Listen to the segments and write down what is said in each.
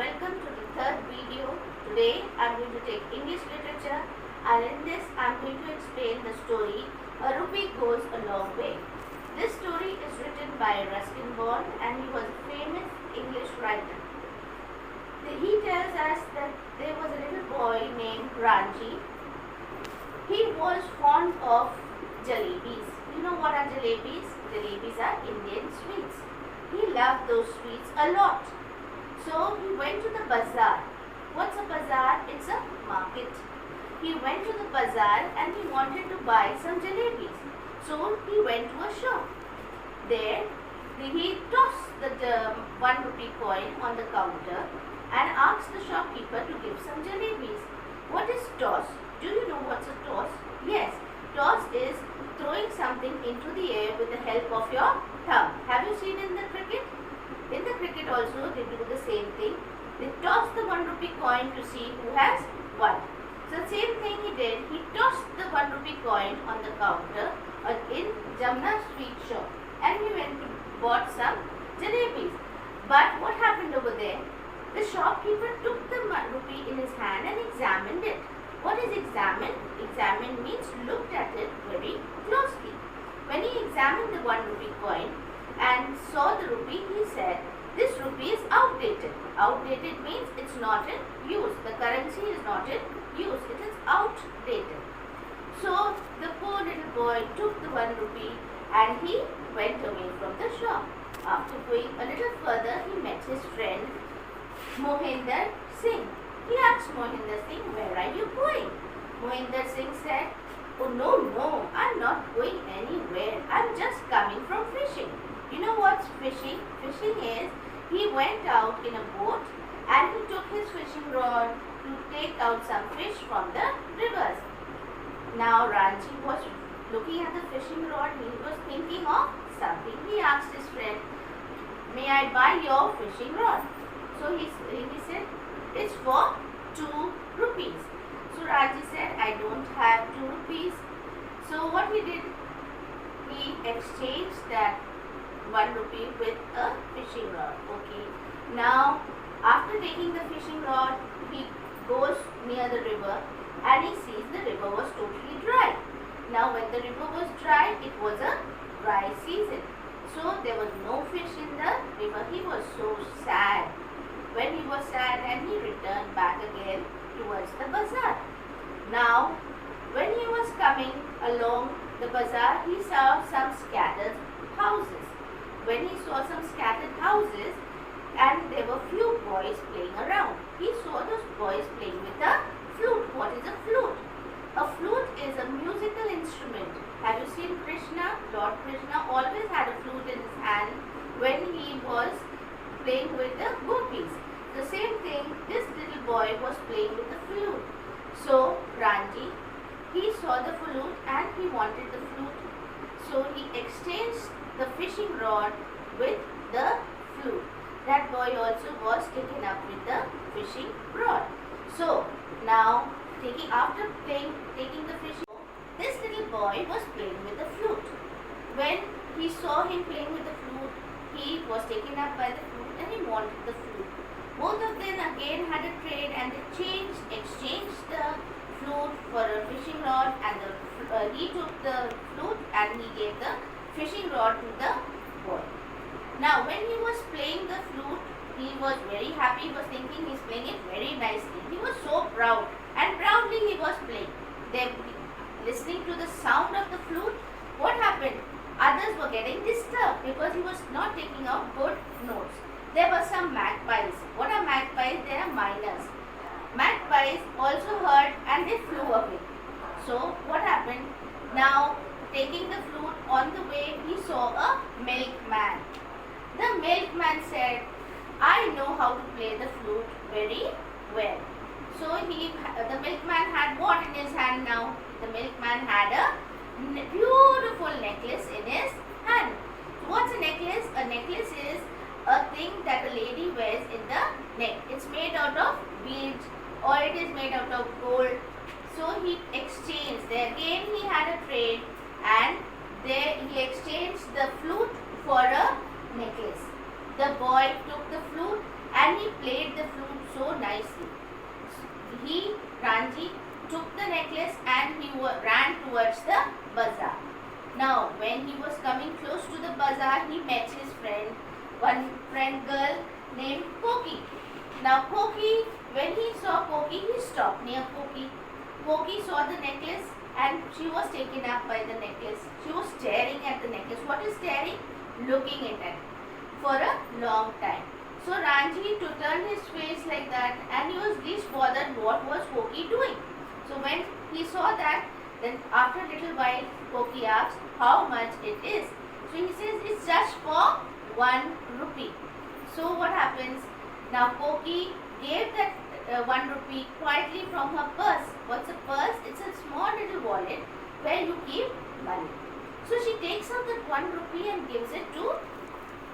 welcome to the third video. Today I am going to take English literature, and in this I am going to explain the story A Rupee Goes a Long Way. This story is written by Ruskin Bond and he was a famous English writer. He tells us that there was a little boy named Ranji. He was fond of jalebis. You know what are jalebis? Jalebis are Indian sweets. He loved those sweets a lot. So he went to the bazaar. What's a bazaar? It's a market. He went to the bazaar and he wanted to buy some jalebis. So he went to a shop. There he tossed the 1 rupee coin on the counter and asked the shopkeeper to give some jalebis. What is toss? Do you know what's a toss? Yes, toss is throwing something into the air with the help of your thumb. Have you seen in the cricket? In the cricket also they do the same thing. They toss the 1 rupee coin to see who has won. So the same thing he did. He tossed the 1 rupee coin on the counter in Jamna sweet shop and he went to bought some jalebis. But what happened over there? The shopkeeper took the 1 rupee in his hand and examined it. What is examine? Examine means looked at it very closely. When he examined the 1 rupee coin and saw the rupee, he said, this rupee is outdated. Outdated means it's not in use. The currency is not in use. It is outdated. So the poor little boy took the 1 rupee and he went away from the shop. After going a little further, he met his friend Mohinder Singh. He asked Mohinder Singh, where are you going? Mohinder Singh said, oh no, I'm not going anywhere. I'm just coming from fishing. You know what's fishing? Fishing is, he went out in a boat and he took his fishing rod to take out some fish from the rivers. Now Ranji was looking at the fishing rod. He was thinking of something. He asked his friend, may I buy your fishing rod? So he said, it's for 2 rupees. So Ranji said, I don't have 2 rupees. So what he did, he exchanged that 1 rupee with a fishing rod. Okay. Now, after taking the fishing rod, he goes near the river and he sees the river was totally dry. Now, when the river was dry, it was a dry season. So, there was no fish in the river. He was so sad. When he was sad, and he returned back again towards the bazaar. Now, when he was coming along the bazaar, he saw some scattered houses. When he saw some scattered houses and there were few boys playing around, he saw those boys playing with a flute. What is a flute? A flute is a musical instrument. Have you seen Krishna? Lord Krishna always had a flute in his hand when he was playing with the gopis. The same thing, this little boy was playing with the flute. So Ranji, he saw the flute and he wanted the flute. So he exchanged the fishing rod with the flute. That boy also was taken up with the fishing rod. So now after taking the fishing, this little boy was playing with the flute. When he saw him playing with the flute, he was taken up by the flute and he wanted the flute. Both of them again had a trade and they exchanged the flute for a fishing rod, and he took the flute and he gave the fishing rod to the boy. Now when he was playing the flute, he was very happy. He was thinking he's playing it very nicely. He was so proud and proudly he was playing. They listening to the sound of the flute. What happened? Others were getting disturbed because he was not taking out good notes. There were some magpies. What are magpies? They are miners. Magpies also heard and they flew away. So what happened? Now taking the flute, on the way he saw a milkman. The milkman said, I know how to play the flute very well. So the milkman had what in his hand now? The milkman had a beautiful necklace in his hand. What's a necklace? A necklace is a thing that a lady wears in the neck. It's made out of beads or it is made out of gold. So he exchanged. There again he had a trade and there he exchanged the flute for a necklace. The boy took the flute and and he played the flute so nicely. Ranji, took the necklace and he ran towards the bazaar. Now, when he was coming close to the bazaar, he met his one friend girl named Poki. Now, Poki, when he saw Poki, he stopped near Poki. Poki saw the necklace and she was taken up by the necklace. She was staring at the necklace. What is staring? Looking at it for a long time. So Ranji turned his face like that and he was least bothered what was Poki doing. So when he saw that, then after a little while, Poki asked how much it is. So he says it's just for 1 rupee. So what happens? Now Poki gave that 1 rupee quietly from her purse. What's a purse? It's a small little wallet where you keep money. So she takes out that 1 rupee and gives it to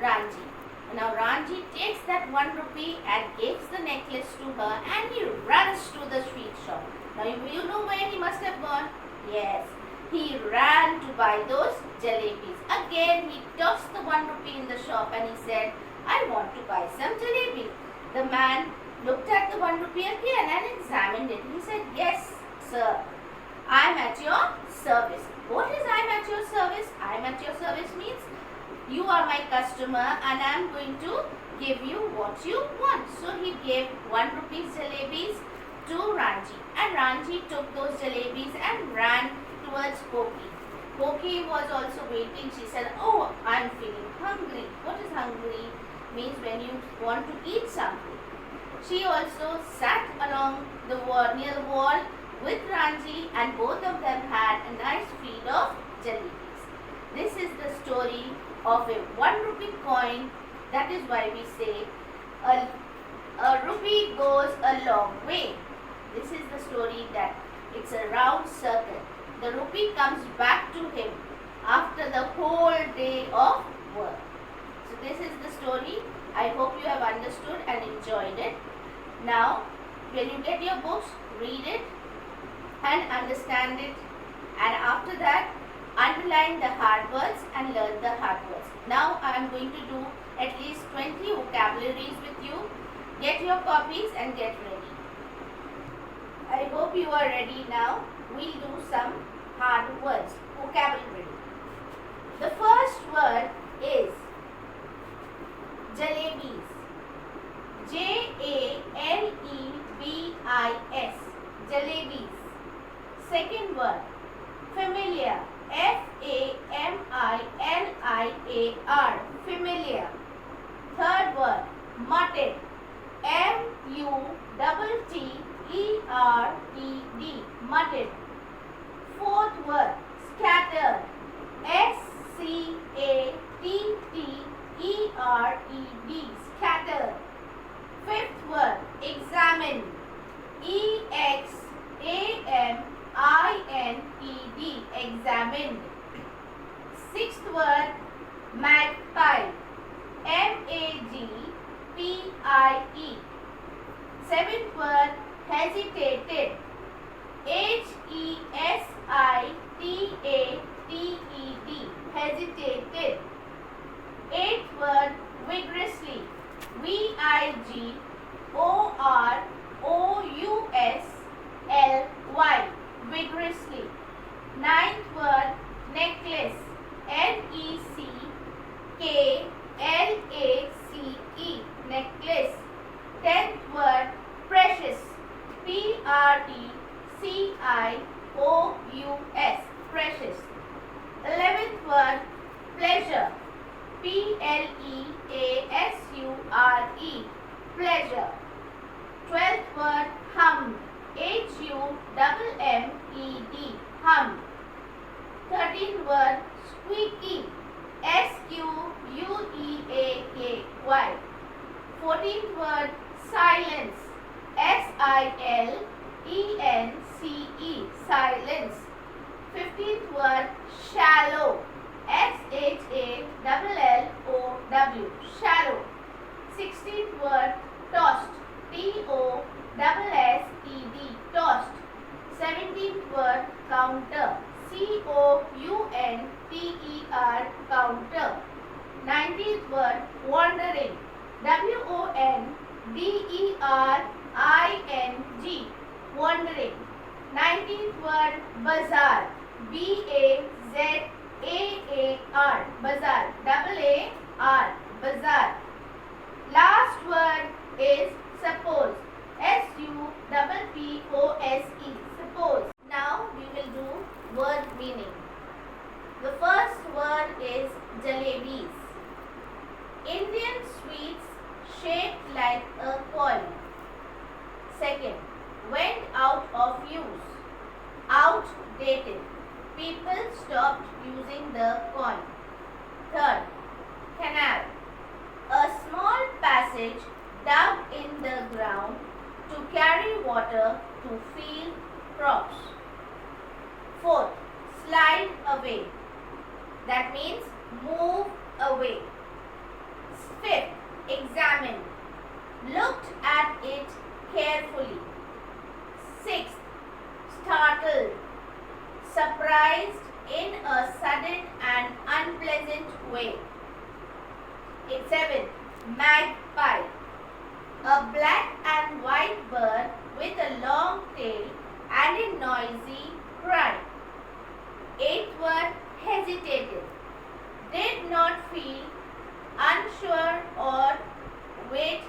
Ranji. Now Ranji takes that 1 rupee and gives the necklace to her and he runs to the sweet shop. Now you know where he must have gone? Yes, he ran to buy those jalebis. Again he tossed the 1 rupee in the shop and he said, I want to buy some jalebi. The man looked at the 1 rupee again and examined it. He said, yes sir, I am at your service. What is I am at your service? I am at your service means you are my customer and I am going to give you what you want. So he gave 1 rupee jalebis to Ranji and Ranji took those jalebis and ran towards Poki. Poki was also waiting. She said, oh, I am feeling hungry. What is hungry? Means when you want to eat something. She also sat along the wall, near the wall with Ranji and both of them had a nice feed of jalebis. This is the story of a 1 rupee coin. That is why we say a rupee goes a long way. This is the story that it's a round circle. The rupee comes back to him after the whole day of work. So this is the story. I hope you have understood and enjoyed it. Now, when you get your books, read it and understand it. And after that, underline the hard words and learn the hard words. Now I am going to do at least 20 vocabularies with you. Get your copies and get ready. I hope you are ready now. We'll do some hard words, vocabulary. The first word is jalebis. Jalebis. Jalebis. Second word, familiar. Familiar. Familiar. Third word, mutted. Mutted. Mutted. Fourth word, scattered. Scattered. Scattered. Fifth word, examine. Examined. Examined. Sixth word, magpie. Magpie. Seventh word, hesitated. Hesitated. Hesitated. Eighth word, vigorously. Vigorously. Vigorously. Ninth word, necklace. Necklace. Necklace. Tenth word, precious. Precious. Precious. 11th word, pleasure. Pleasure. Pleasure. 12th word, hummed. Hummed. 13th word, squeaky. Squeaky. 14th word, silence. Silence. Silence. 15th word, shallow. Shallow. Shallow. 16th word, tossed. Tossed. Tossed. 17th word, counter. Counter. 19th word, wandering. D-E-R-I-N-G. Wandering. 19th word, bazaar. B-A-Z-A-A-R. Bazaar. A-A-R. Bazaar. Last word is suppose. S-U-P-P-O-S-E. Suppose. Now we will do word meaning. The first word is jalebis. Indian sweets shaped like a coin. Second, went out of use. Outdated. People stopped using the coin. Third, canal. A small passage dug in the ground to carry water to field crops. Fourth, slide away. That means move away. Fifth, examine. Looked at it carefully. Sixth, startled. Surprised in a sudden and unpleasant way. 7. Magpie. A black and white bird with a long tail and a noisy cry. 8th word, hesitated. Did not feel unsure or wait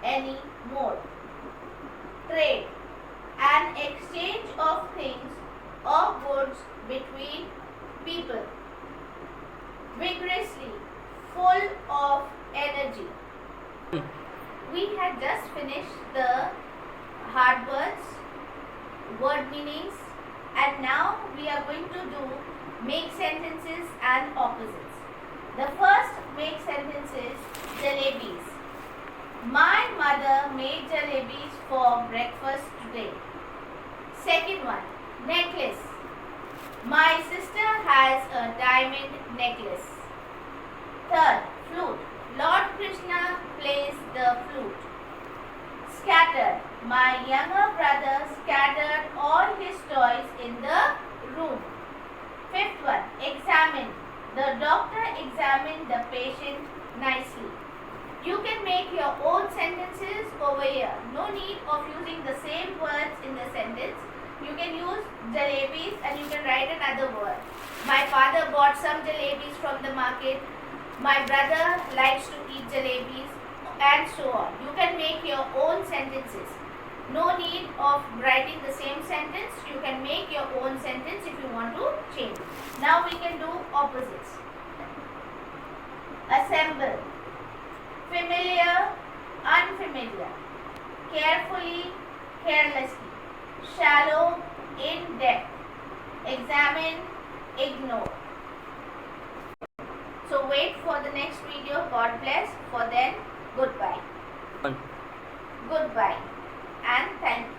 any more. Trade. An exchange of things or goods between people. Vigorously. Full of energy. We had just finished the hard words, word meanings, and now we are going to do make sentences and opposites. The first make sentence is jalebis. My mother made jalebis for breakfast today. Second one, necklace. My sister has a diamond necklace. Third, flute. Lord Krishna plays the flute. Scattered. My younger brother scattered all his toys in the room. Fifth one, examine. The doctor examined the patient nicely. You can make your own sentences over here. No need of using the same words in the sentence. You can use jalebis and you can write another word. My father bought some jalebis from the market. My brother likes to eat jalebis, and so on. You can make your own sentences. No need of writing the same sentence. You can make your own sentence if you want to change. Now we can do opposites. Assemble. Familiar, unfamiliar. Carefully, carelessly. Shallow, in depth. Examine, ignore. So wait for the next video. God bless. For then, goodbye. Goodbye and thank you.